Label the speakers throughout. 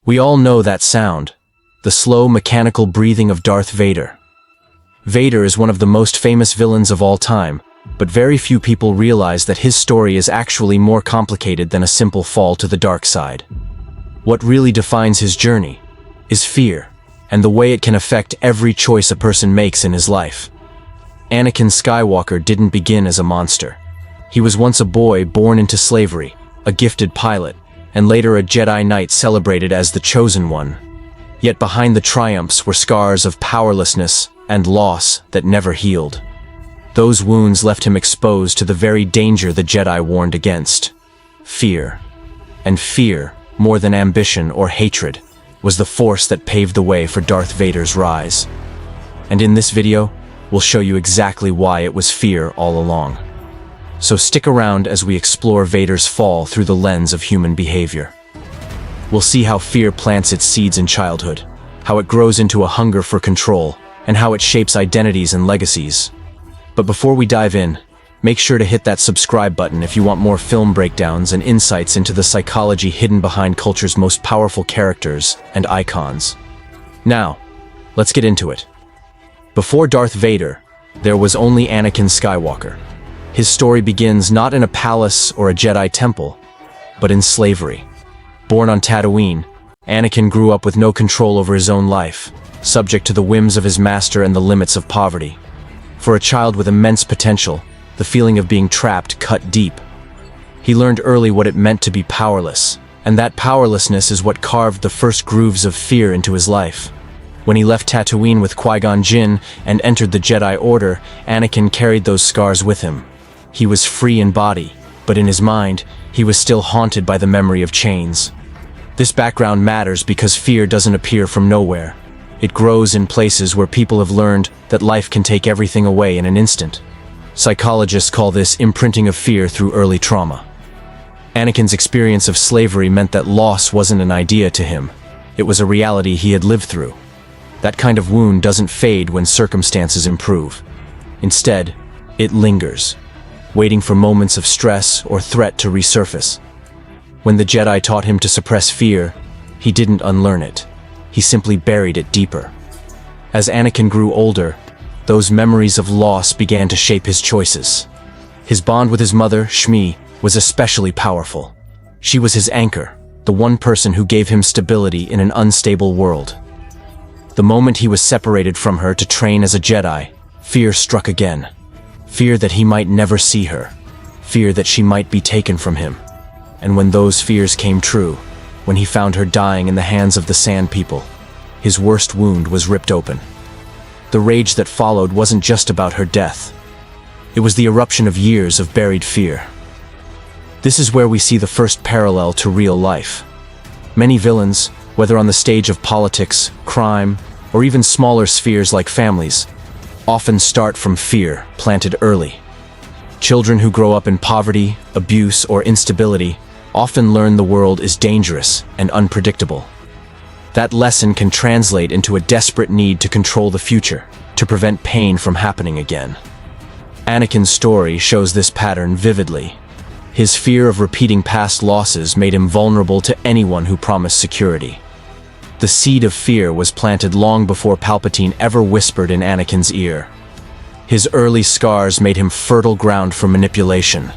Speaker 1: We all know that sound, the slow mechanical breathing of Darth Vader. Vader is one of the most famous villains of all time, but very few people realize that his story is actually more complicated than a simple fall to the dark side. What really defines his journey is fear, and the way it can affect every choice a person makes in his life. Anakin Skywalker didn't begin as a monster. He was once a boy born into slavery, a gifted pilot, and later a Jedi Knight celebrated as the Chosen One. Yet behind the triumphs were scars of powerlessness and loss that never healed. Those wounds left him exposed to the very danger the Jedi warned against: fear. And fear, more than ambition or hatred, was the force that paved the way for Darth Vader's rise. And in this video, we'll show you exactly why it was fear all along. So stick around as we explore Vader's fall through the lens of human behavior. We'll see how fear plants its seeds in childhood, how it grows into a hunger for control, and how it shapes identities and legacies. But before we dive in, make sure to hit that subscribe button if you want more film breakdowns and insights into the psychology hidden behind culture's most powerful characters and icons. Now, let's get into it. Before Darth Vader, there was only Anakin Skywalker. His story begins not in a palace or a Jedi temple, but in slavery. Born on Tatooine, Anakin grew up with no control over his own life, subject to the whims of his master and the limits of poverty. For a child with immense potential, the feeling of being trapped cut deep. He learned early what it meant to be powerless, and that powerlessness is what carved the first grooves of fear into his life. When he left Tatooine with Qui-Gon Jinn and entered the Jedi Order, Anakin carried those scars with him. He was free in body, but in his mind, he was still haunted by the memory of chains. This background matters because fear doesn't appear from nowhere. It grows in places where people have learned that life can take everything away in an instant. Psychologists call this imprinting of fear through early trauma. Anakin's experience of slavery meant that loss wasn't an idea to him. It was a reality he had lived through. That kind of wound doesn't fade when circumstances improve. Instead, it lingers, waiting for moments of stress or threat to resurface. When the Jedi taught him to suppress fear, he didn't unlearn it. He simply buried it deeper. As Anakin grew older, those memories of loss began to shape his choices. His bond with his mother, Shmi, was especially powerful. She was his anchor, the one person who gave him stability in an unstable world. The moment he was separated from her to train as a Jedi, fear struck again. Fear that he might never see her. Fear that she might be taken from him. And when those fears came true, when he found her dying in the hands of the Sand People, his worst wound was ripped open. The rage that followed wasn't just about her death. It was the eruption of years of buried fear. This is where we see the first parallel to real life. Many villains, whether on the stage of politics, crime, or even smaller spheres like families, often start from fear planted early. Children who grow up in poverty, abuse, or instability often learn the world is dangerous and unpredictable. That lesson can translate into a desperate need to control the future, to prevent pain from happening again. Anakin's story shows this pattern vividly. His fear of repeating past losses made him vulnerable to anyone who promised security. The seed of fear was planted long before Palpatine ever whispered in Anakin's ear. His early scars made him fertile ground for manipulation.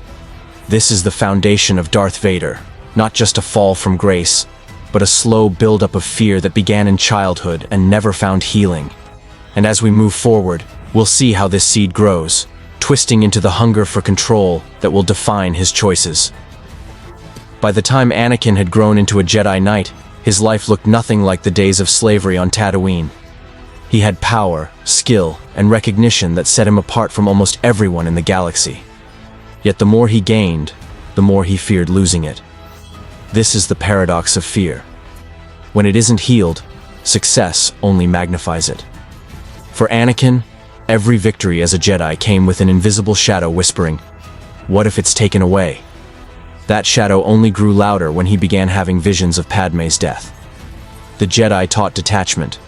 Speaker 1: This is the foundation of Darth Vader, not just a fall from grace, but a slow buildup of fear that began in childhood and never found healing. And as we move forward, we'll see how this seed grows, twisting into the hunger for control that will define his choices. By the time Anakin had grown into a Jedi Knight, his life looked nothing like the days of slavery on Tatooine. He had power, skill, and recognition that set him apart from almost everyone in the galaxy. Yet the more he gained, the more he feared losing it. This is the paradox of fear. When it isn't healed, success only magnifies it. For Anakin, every victory as a Jedi came with an invisible shadow whispering, "What if it's taken away?" That shadow only grew louder when he began having visions of Padme's death. The Jedi taught detachment,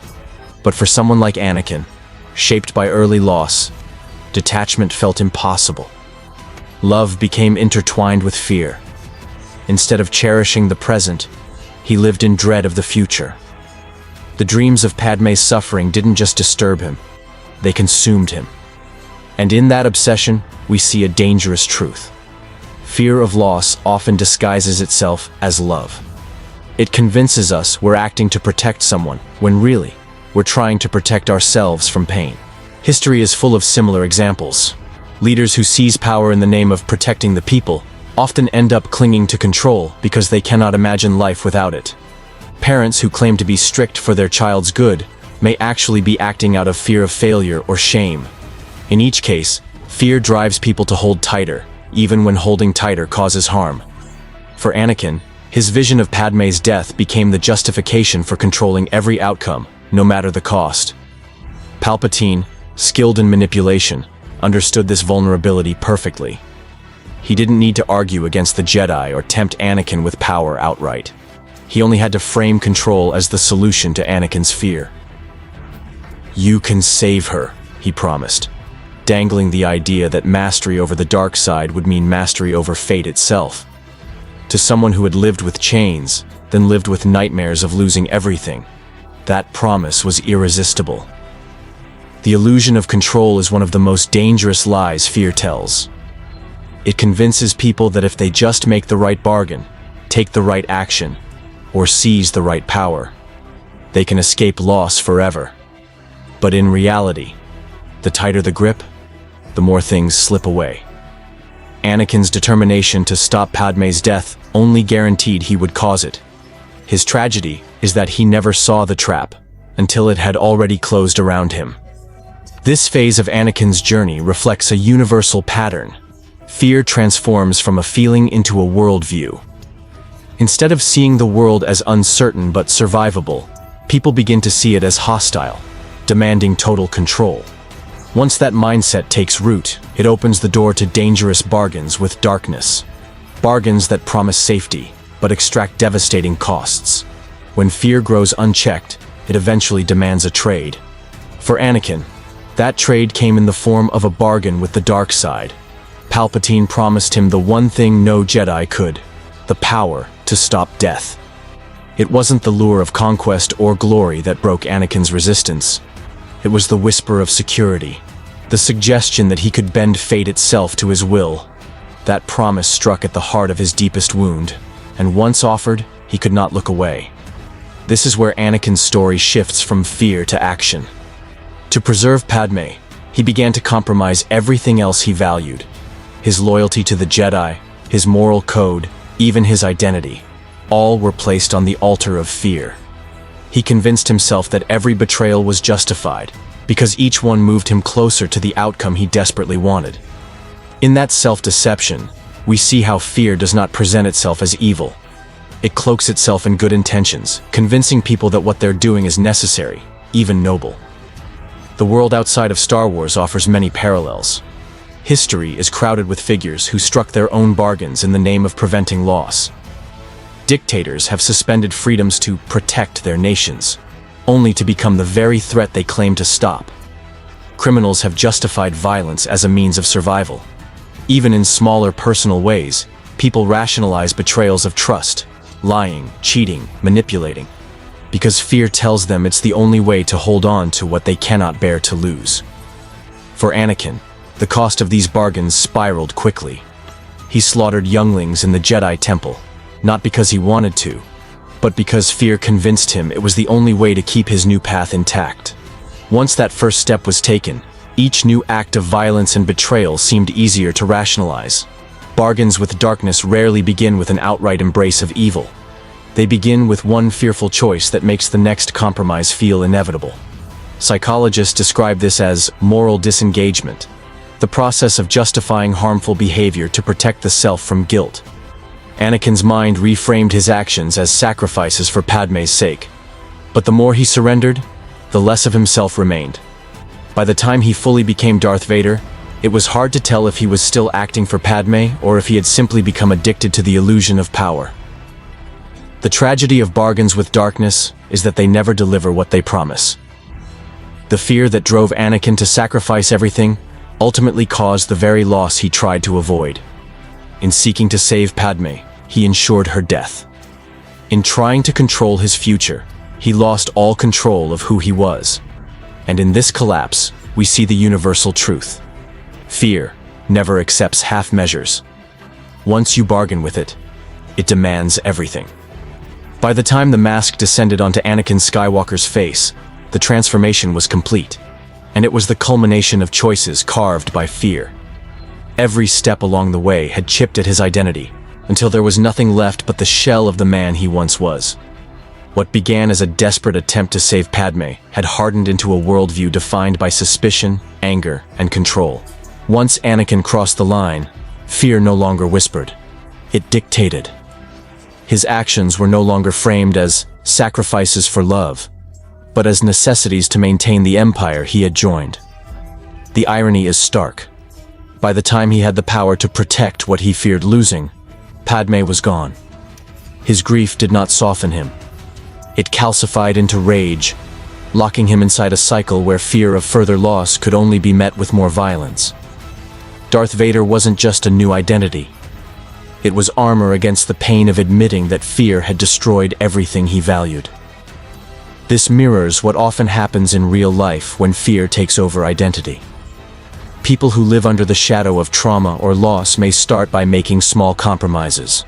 Speaker 1: but for someone like Anakin, shaped by early loss, detachment felt impossible. Love became intertwined with fear. Instead of cherishing the present, he lived in dread of the future. The dreams of Padme's suffering didn't just disturb him, they consumed him. And in that obsession, we see a dangerous truth. Fear of loss often disguises itself as love. It convinces us we're acting to protect someone, when really, we're trying to protect ourselves from pain. History is full of similar examples. Leaders who seize power in the name of protecting the people often end up clinging to control because they cannot imagine life without it. Parents who claim to be strict for their child's good may actually be acting out of fear of failure or shame. In each case, fear drives people to hold tighter, even when holding tighter causes harm. For Anakin, his vision of Padme's death became the justification for controlling every outcome, no matter the cost. Palpatine, skilled in manipulation, understood this vulnerability perfectly. He didn't need to argue against the Jedi or tempt Anakin with power outright. He only had to frame control as the solution to Anakin's fear. "You can save her," he promised, dangling the idea that mastery over the dark side would mean mastery over fate itself. To someone who had lived with chains, then lived with nightmares of losing everything, that promise was irresistible. The illusion of control is one of the most dangerous lies fear tells. It convinces people that if they just make the right bargain, take the right action, or seize the right power, they can escape loss forever. But in reality, the tighter the grip, the more things slip away. Anakin's determination to stop Padme's death only guaranteed he would cause it. His tragedy is that he never saw the trap until it had already closed around him. This phase of Anakin's journey reflects a universal pattern. Fear transforms from a feeling into a worldview. Instead of seeing the world as uncertain but survivable, people begin to see it as hostile, demanding total control. Once that mindset takes root, it opens the door to dangerous bargains with darkness. Bargains that promise safety, but extract devastating costs. When fear grows unchecked, it eventually demands a trade. For Anakin, that trade came in the form of a bargain with the dark side. Palpatine promised him the one thing no Jedi could: the power to stop death. It wasn't the lure of conquest or glory that broke Anakin's resistance. It was the whisper of security, the suggestion that he could bend fate itself to his will. That promise struck at the heart of his deepest wound, and once offered, he could not look away. This is where Anakin's story shifts from fear to action. To preserve Padme, he began to compromise everything else he valued. His loyalty to the Jedi, his moral code, even his identity, all were placed on the altar of fear. He convinced himself that every betrayal was justified, because each one moved him closer to the outcome he desperately wanted. In that self-deception, we see how fear does not present itself as evil. It cloaks itself in good intentions, convincing people that what they're doing is necessary, even noble. The world outside of Star Wars offers many parallels. History is crowded with figures who struck their own bargains in the name of preventing loss. Dictators have suspended freedoms to protect their nations, only to become the very threat they claim to stop. Criminals have justified violence as a means of survival. Even in smaller personal ways, people rationalize betrayals of trust, lying, cheating, manipulating, because fear tells them it's the only way to hold on to what they cannot bear to lose. For Anakin, the cost of these bargains spiraled quickly. He slaughtered younglings in the Jedi Temple, not because he wanted to, but because fear convinced him it was the only way to keep his new path intact. Once that first step was taken, each new act of violence and betrayal seemed easier to rationalize. Bargains with darkness rarely begin with an outright embrace of evil. They begin with one fearful choice that makes the next compromise feel inevitable. Psychologists describe this as moral disengagement, the process of justifying harmful behavior to protect the self from guilt. Anakin's mind reframed his actions as sacrifices for Padme's sake. But the more he surrendered, the less of himself remained. By the time he fully became Darth Vader, it was hard to tell if he was still acting for Padme or if he had simply become addicted to the illusion of power. The tragedy of bargains with darkness is that they never deliver what they promise. The fear that drove Anakin to sacrifice everything ultimately caused the very loss he tried to avoid. In seeking to save Padme, he ensured her death. In trying to control his future, he lost all control of who he was. And in this collapse, we see the universal truth. Fear never accepts half measures. Once you bargain with it, it demands everything. By the time the mask descended onto Anakin Skywalker's face, the transformation was complete, and it was the culmination of choices carved by fear. Every step along the way had chipped at his identity, until there was nothing left but the shell of the man he once was. What began as a desperate attempt to save Padme had hardened into a worldview defined by suspicion, anger, and control. Once Anakin crossed the line, fear no longer whispered. It dictated. His actions were no longer framed as sacrifices for love, but as necessities to maintain the empire he had joined. The irony is stark. By the time he had the power to protect what he feared losing, Padme was gone. His grief did not soften him. It calcified into rage, locking him inside a cycle where fear of further loss could only be met with more violence. Darth Vader wasn't just a new identity. It was armor against the pain of admitting that fear had destroyed everything he valued. This mirrors what often happens in real life when fear takes over identity. People who live under the shadow of trauma or loss may start by making small compromises.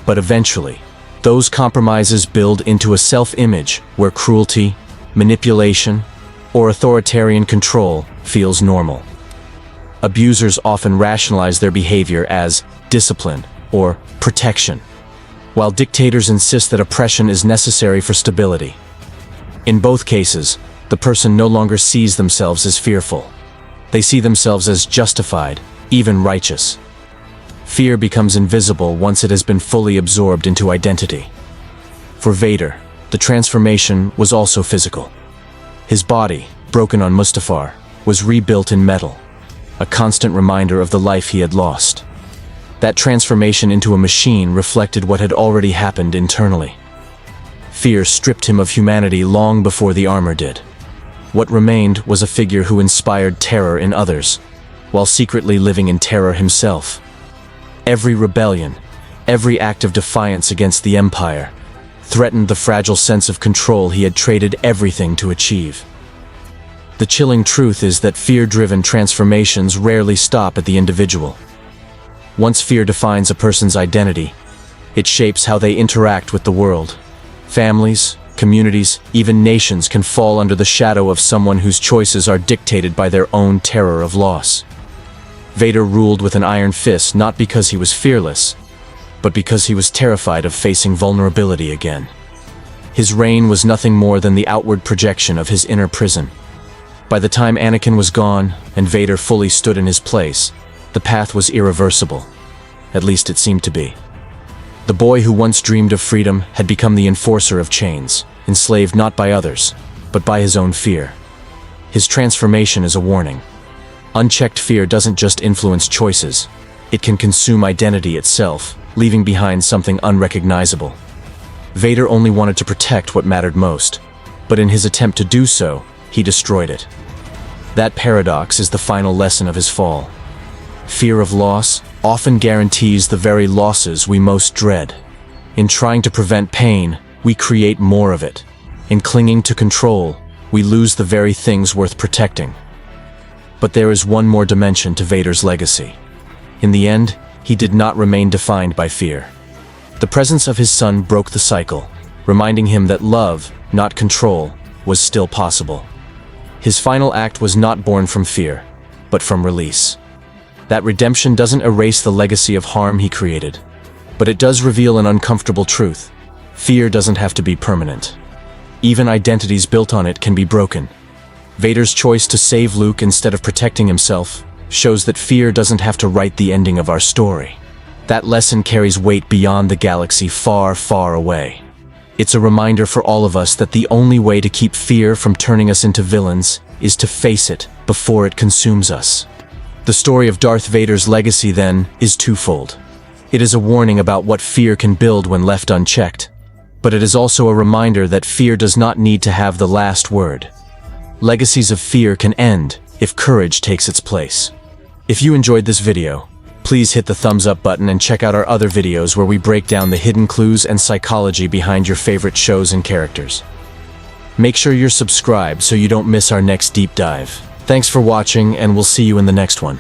Speaker 1: But eventually, those compromises build into a self-image where cruelty, manipulation, or authoritarian control feels normal. Abusers often rationalize their behavior as discipline or protection, while dictators insist that oppression is necessary for stability. In both cases, the person no longer sees themselves as fearful. They see themselves as justified, even righteous. Fear becomes invisible once it has been fully absorbed into identity. For Vader, the transformation was also physical. His body, broken on Mustafar, was rebuilt in metal, a constant reminder of the life he had lost. That transformation into a machine reflected what had already happened internally. Fear stripped him of humanity long before the armor did. What remained was a figure who inspired terror in others, while secretly living in terror himself. Every rebellion, every act of defiance against the Empire, threatened the fragile sense of control he had traded everything to achieve. The chilling truth is that fear-driven transformations rarely stop at the individual. Once fear defines a person's identity, it shapes how they interact with the world. Families, communities, even nations can fall under the shadow of someone whose choices are dictated by their own terror of loss. Vader ruled with an iron fist not because he was fearless, but because he was terrified of facing vulnerability again. His reign was nothing more than the outward projection of his inner prison. By the time Anakin was gone and Vader fully stood in his place, the path was irreversible. At least it seemed to be. The boy who once dreamed of freedom had become the enforcer of chains, enslaved not by others, but by his own fear. His transformation is a warning. Unchecked fear doesn't just influence choices, it can consume identity itself, leaving behind something unrecognizable. Vader only wanted to protect what mattered most, but in his attempt to do so, he destroyed it. That paradox is the final lesson of his fall. Fear of loss often guarantees the very losses we most dread. In trying to prevent pain, we create more of it. In clinging to control, we lose the very things worth protecting. But there is one more dimension to Vader's legacy. In the end, he did not remain defined by fear. The presence of his son broke the cycle, reminding him that love, not control, was still possible. His final act was not born from fear, but from release. That redemption doesn't erase the legacy of harm he created, but it does reveal an uncomfortable truth. Fear doesn't have to be permanent. Even identities built on it can be broken. Vader's choice to save Luke instead of protecting himself shows that fear doesn't have to write the ending of our story. That lesson carries weight beyond the galaxy far, far away. It's a reminder for all of us that the only way to keep fear from turning us into villains is to face it before it consumes us. The story of Darth Vader's legacy, then, is twofold. It is a warning about what fear can build when left unchecked, but it is also a reminder that fear does not need to have the last word. Legacies of fear can end if courage takes its place. If you enjoyed this video, Please hit the thumbs up button and check out our other videos where we break down the hidden clues and psychology behind your favorite shows and characters. Make sure you're subscribed so you don't miss our next deep dive. Thanks for watching, and we'll see you in the next one.